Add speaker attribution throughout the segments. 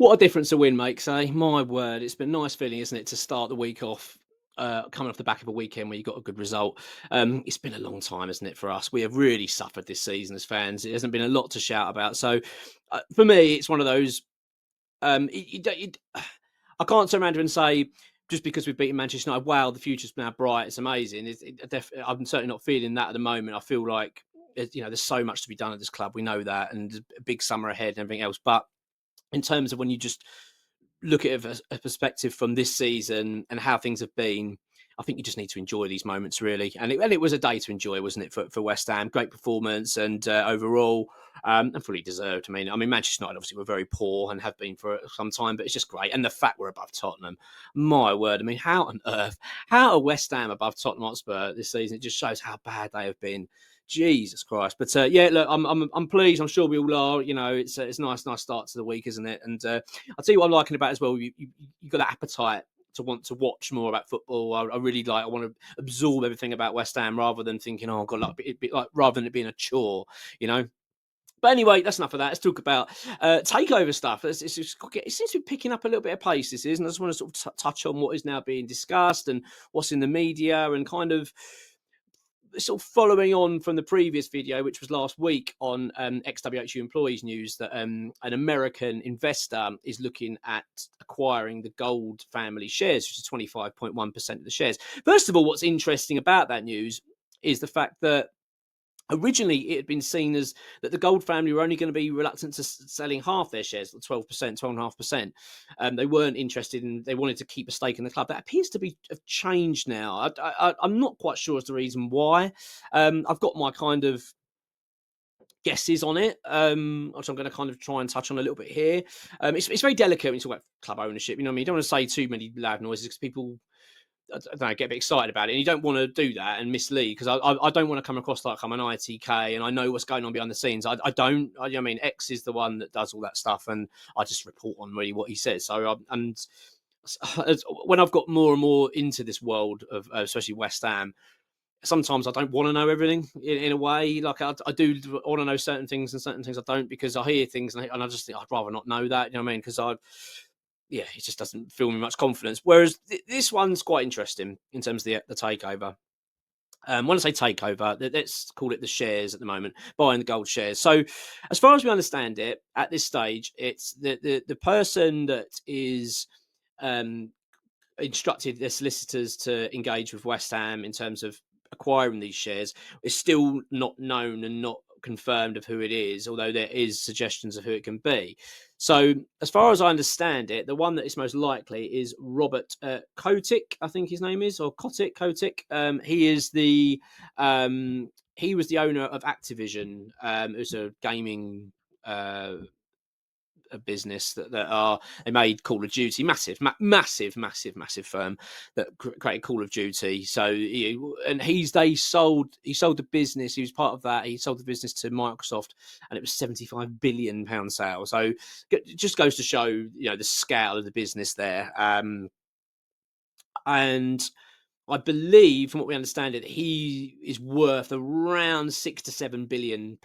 Speaker 1: What a difference a win makes, eh? My word, it's been a nice feeling, isn't it, to start the week off, coming off the back of a weekend where you got a good result. It's been a long time, isn't it, for us? We have really suffered this season as fans. It hasn't been a lot to shout about. So, for me, it's one of those. I can't turn around and say just because we've beaten Manchester United, wow, the future's now bright. It's amazing. I'm certainly not feeling that at the moment. I feel like there's so much to be done at this club. We know that, and a big summer ahead and everything else. But in terms of when you just look at a perspective from this season and how things have been, I think you just need to enjoy these moments, really. And it was a day to enjoy, wasn't it, for West Ham? Great performance and overall, and fully deserved. I mean, Manchester United obviously were very poor and have been for some time, but it's just great. And the fact we're above Tottenham, my word! I mean, how on earth, how are West Ham above Tottenham Hotspur this season? It just shows how bad they have been. Jesus Christ! But yeah, look, I'm pleased. I'm sure we all are. It's a nice start to the week, isn't it? And I'll tell you what I'm liking about it as well. You got that appetite to want to watch more about football. I really like. I want to absorb everything about West Ham rather than thinking, oh God, like rather than it being a chore, you know. But anyway, that's enough of that. Let's talk about takeover stuff. It seems to be picking up a little bit of pace. This is, and I just want to sort of touch on what is now being discussed and what's in the media and kind of sort of following on from the previous video, which was last week on ExWHUEmployees news, that an American investor is looking at acquiring the Gold family shares, which is 25.1% of the shares. First of all, what's interesting about that news is the fact that originally it had been seen as that the Gold family were only going to be reluctant to selling half their shares, 12%, 12.5%. They weren't interested in, they wanted to keep a stake in the club. That appears to be have changed now. I'm not quite sure as the reason why. I've got my kind of guesses on it, which I'm going to kind of try and touch on a little bit here. It's very delicate when you talk about club ownership. You know what I mean? You don't want to say too many loud noises because people, I don't know, get a bit excited about it, and you don't want to do that and mislead, because I don't want to come across like I'm an ITK and I know what's going on behind the scenes. I don't. I mean, X is the one that does all that stuff, and I just report on really what he says. So and when I've got more and more into this world of especially West Ham, sometimes I don't want to know everything in a way. Like I do want to know certain things and certain things I don't, because I hear things and I just think I'd rather not know that. You know what I mean? Because yeah, it just doesn't fill me much confidence. Whereas this one's quite interesting in terms of the takeover. When I say takeover, let's call it the shares at the moment, buying the Gold shares. So, as far as we understand it, at this stage, it's the person that is um, instructed their solicitors to engage with West Ham in terms of acquiring these shares is still not known and not confirmed of who it is, although there is suggestions of who it can be. So, as far as I understand it, the one that is most likely is Robert Kotick, I think his name is, or Kotick. He is the he was the owner of Activision. It was a gaming a business that are, they made Call of Duty, massive firm that created Call of Duty. So and he sold the business. He was part of that. He sold the business to Microsoft, and it was £75 billion sale. So it just goes to show the scale of the business there. And I believe, from what we understand it, he is worth around £6 to £7 billion.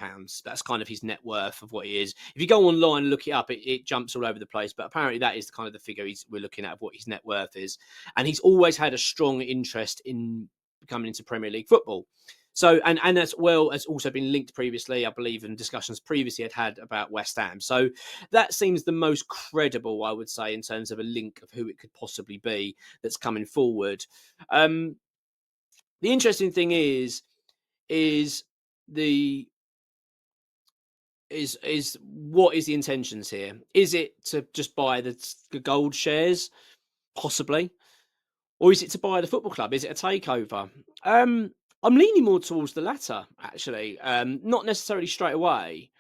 Speaker 1: That's kind of his net worth of what he is. If you go online and look it up, it jumps all over the place. But apparently that is the kind of the figure we're looking at of what his net worth is. And he's always had a strong interest in coming into Premier League football. So, and as well as also been linked previously, I believe, in discussions previously had about West Ham. So that seems the most credible, I would say, in terms of a link of who it could possibly be that's coming forward. The interesting thing is the what is the intentions here? Is it to just buy the Gold shares, possibly, or is it to buy the football club? Is it a takeover? I'm leaning more towards the latter, actually. Not necessarily straight away,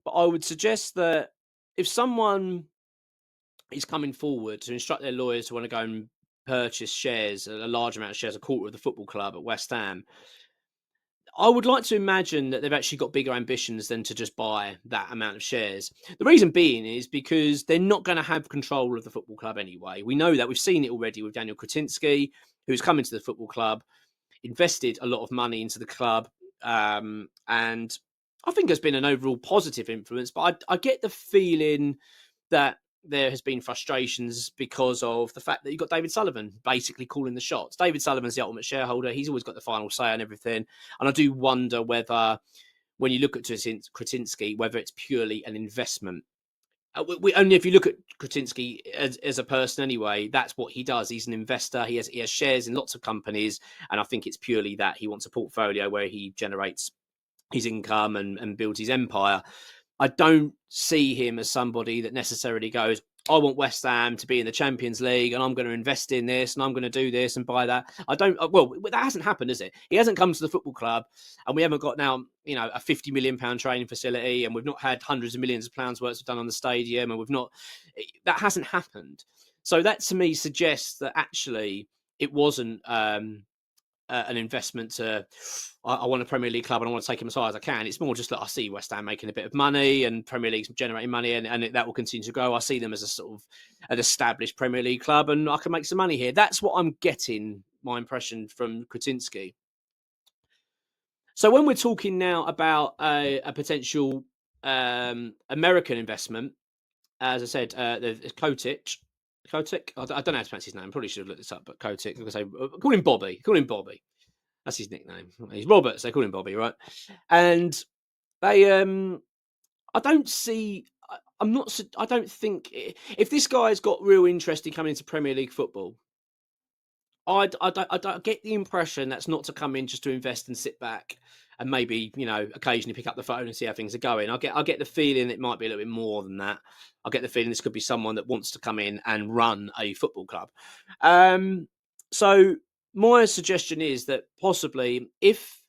Speaker 1: but I would suggest that if someone is coming forward to instruct their lawyers to want to go and purchase shares, a large amount of shares, a quarter of the football club at West Ham, I would like to imagine that they've actually got bigger ambitions than to just buy that amount of shares. The reason being is because they're not going to have control of the football club anyway. We know that. We've seen it already with Daniel Kretinsky, who's come into the football club, invested a lot of money into the club, and I think has been an overall positive influence. But I get the feeling that there has been frustrations because of the fact that you've got David Sullivan basically calling the shots. David Sullivan's the ultimate shareholder. He's always got the final say on everything. And I do wonder whether, when you look at Kretinsky, whether it's purely an investment. Only if you look at Kretinsky as a person anyway, that's what he does. He's an investor. He has shares in lots of companies. And I think it's purely that he wants a portfolio where he generates his income and builds his empire. I don't see him as somebody that necessarily goes, I want West Ham to be in the Champions League and I'm going to invest in this and I'm going to do this and buy that. I don't, well, that hasn't happened, has it? He hasn't come to the football club and we haven't got now, a £50 million training facility and we've not had hundreds of millions of pounds worth done on the stadium and that hasn't happened. So that to me suggests that actually it wasn't, an investment to, I want a Premier League club and I want to take him as high as I can. It's more just that I see West Ham making a bit of money and Premier League's generating money and that will continue to grow. I see them as a sort of an established Premier League club and I can make some money here. That's what I'm getting, my impression from Kretinsky. So when we're talking now about a potential American investment, as I said, there's Kotick. Kotick? I don't know how to pronounce his name. Probably should have looked this up, but Kotick. I'm going to say, call him Bobby. Call him Bobby. That's his nickname. He's Robert, so they call him Bobby, right? And they, I don't see. I'm not. I don't think if this guy's got real interest in coming into Premier League football, I don't get the impression that's not to come in just to invest and sit back and maybe occasionally pick up the phone and see how things are going. I get the feeling it might be a little bit more than that. I get the feeling this could be someone that wants to come in and run a football club. So my suggestion is that possibly if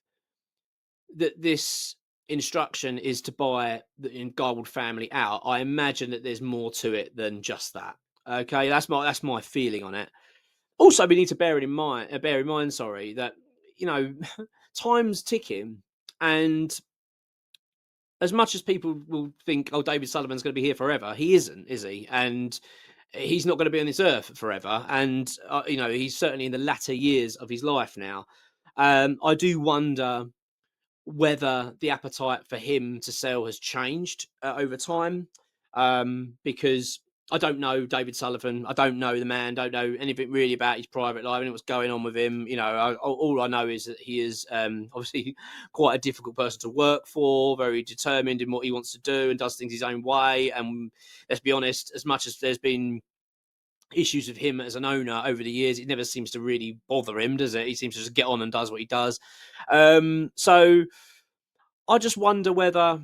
Speaker 1: this instruction is to buy the Garwood family out, I imagine that there's more to it than just that. Okay, that's my feeling on it. Also, we need to bear in mind, that time's ticking, and as much as people will think, "Oh, David Sullivan's going to be here forever," he isn't, is he? And he's not going to be on this earth forever. And he's certainly in the latter years of his life now. I do wonder whether the appetite for him to sell has changed over time, because I don't know David Sullivan. I don't know the man. Don't know anything really about his private life and what's going on with him. All I know is that he is obviously quite a difficult person to work for, very determined in what he wants to do and does things his own way. And let's be honest, as much as there's been issues with him as an owner over the years, it never seems to really bother him, does it? He seems to just get on and does what he does. So I just wonder whether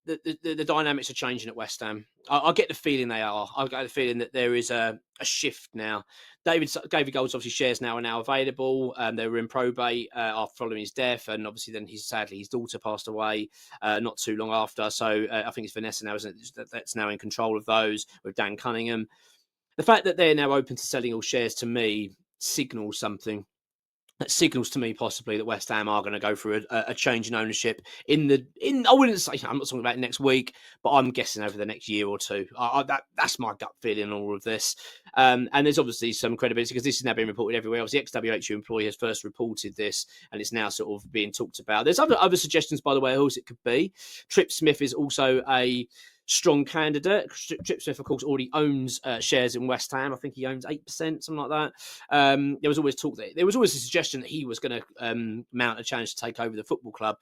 Speaker 1: the dynamics are changing at West Ham. I get the feeling they are. I get the feeling that there is a shift now. David Gold's obviously shares now are now available. They were in probate after following his death, and obviously then sadly his daughter passed away not too long after. So I think it's Vanessa now, isn't it? That's now in control of those with Dan Cunningham. The fact that they're now open to selling all shares to me signals something. That signals to me possibly that West Ham are going to go through a change in ownership I wouldn't say, I'm not talking about next week, but I'm guessing over the next year or two. That's my gut feeling on all of this. And there's obviously some credibility because this is now being reported everywhere. Obviously, ExWHUEmployee has first reported this and it's now sort of being talked about. There's other suggestions, by the way, who it could be. Trip Smith is also a strong candidate. Trip Smith, of course, already owns shares in West Ham. I think he owns 8%, something like that. There was always talk there was always a suggestion that he was going to mount a challenge to take over the football club.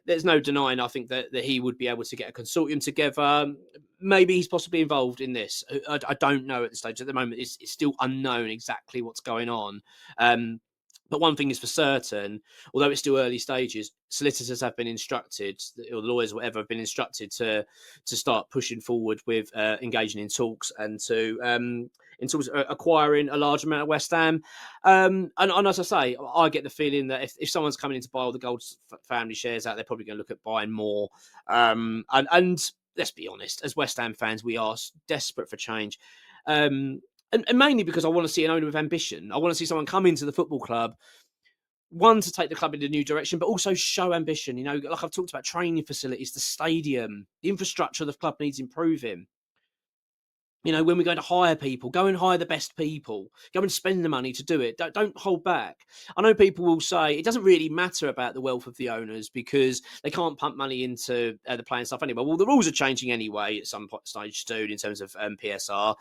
Speaker 1: There's no denying, I think, that he would be able to get a consortium together. Maybe he's possibly involved in this. I don't know at this stage. At the moment, it's still unknown exactly what's going on. But one thing is for certain, although it's still early stages, solicitors have been instructed, or lawyers, whatever, have been instructed to start pushing forward with engaging in talks and to acquiring a large amount of West Ham. And as I say, I get the feeling that if someone's coming in to buy all the Gold family shares out, they're probably going to look at buying more. And let's be honest, as West Ham fans, we are desperate for change. And mainly because I want to see an owner with ambition. I want to see someone come into the football club, one, to take the club in a new direction, but also show ambition. Like I've talked about, training facilities, the stadium, the infrastructure of the club needs improving. You know, when we're going to hire people, go and hire the best people. Go and spend the money to do it. Don't hold back. I know people will say it doesn't really matter about the wealth of the owners because they can't pump money into the playing stuff anyway. Well, the rules are changing anyway at some stage soon in terms of PSR.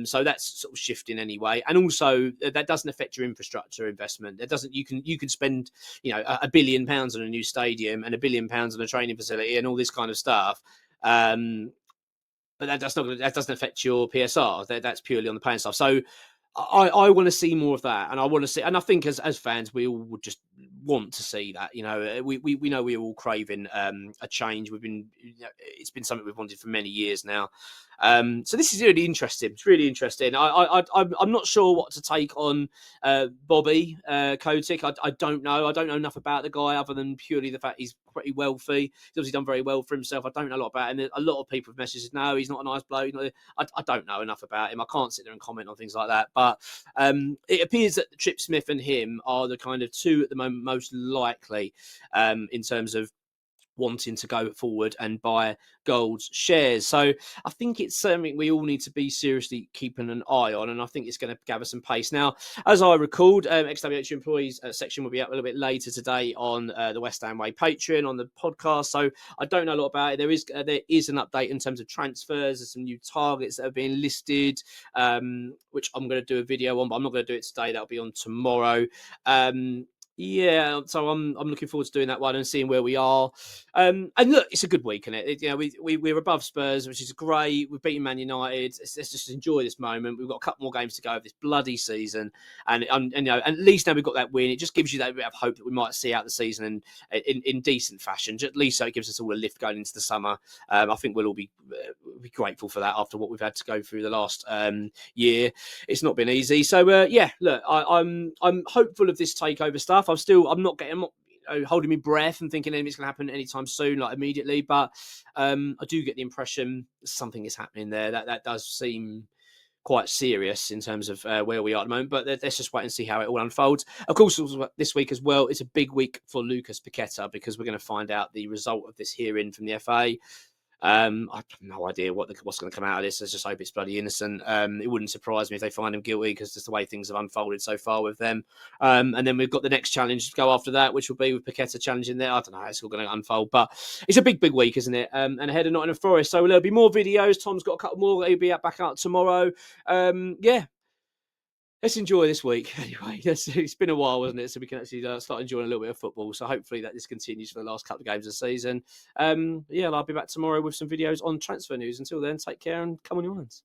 Speaker 1: So that's sort of shifting anyway. And also that doesn't affect your infrastructure investment. It doesn't. You can spend £1 billion on a new stadium and £1 billion on a training facility and all this kind of stuff. But that doesn't affect your PSR. That's purely on the playing stuff. So I want to see more of that, and I want to see, and I think as fans, we all would just want to see that. We know we're all craving a change. It's been something we've wanted for many years now. So this is really interesting. It's really interesting. I'm not sure what to take on Bobby Kotick. I don't know. I don't know enough about the guy other than purely the fact he's pretty wealthy. He's obviously done very well for himself. I don't know a lot about him. A lot of people have messaged, no, he's not a nice bloke. I don't know enough about him. I can't sit there and comment on things like that. But it appears that Trip Smith and him are the kind of two at the moment most likely in terms of wanting to go forward and buy Gold's shares. So I think it's something we all need to be seriously keeping an eye on, and I think it's going to gather some pace. Now, as I recalled, XWH Employees section will be up a little bit later today on the West Ham Way Patreon on the podcast. So I don't know a lot about it. There is an update in terms of transfers. There's some new targets that are being listed, which I'm going to do a video on, but I'm not going to do it today. That'll be on tomorrow. Yeah, so I'm looking forward to doing that one and seeing where we are. And look, it's a good week, isn't it? We're above Spurs, which is great. We've beaten Man United. Let's just enjoy this moment. We've got a couple more games to go of this bloody season, and at least now we've got that win. It just gives you that bit of hope that we might see out the season in decent fashion. Just at least so it gives us all a lift going into the summer. I think we'll all be grateful for that after what we've had to go through the last year. It's not been easy. So yeah, look, I'm hopeful of this takeover stuff. I'm not holding my breath and thinking anything's going to happen anytime soon, like immediately. But I do get the impression something is happening there. That does seem quite serious in terms of where we are at the moment. But let's just wait and see how it all unfolds. Of course, this week as well, it's a big week for Lucas Paqueta because we're going to find out the result of this hearing from the FA. I have no idea what's going to come out of this. I just hope it's bloody innocent. It wouldn't surprise me if they find him guilty because just the way things have unfolded so far with them. And then we've got the next challenge to go after that, which will be with Paqueta challenging there. I don't know how it's all going to unfold, but it's a big week, isn't it? And ahead of Nottingham Forest. So there'll be more videos. Tom's got a couple more. He'll be back out tomorrow. Yeah. Let's enjoy this week. Anyway, it's been a while, wasn't it? So we can actually start enjoying a little bit of football. So hopefully that this continues for the last couple of games of the season. Yeah, I'll be back tomorrow with some videos on transfer news. Until then, take care and come on your ones.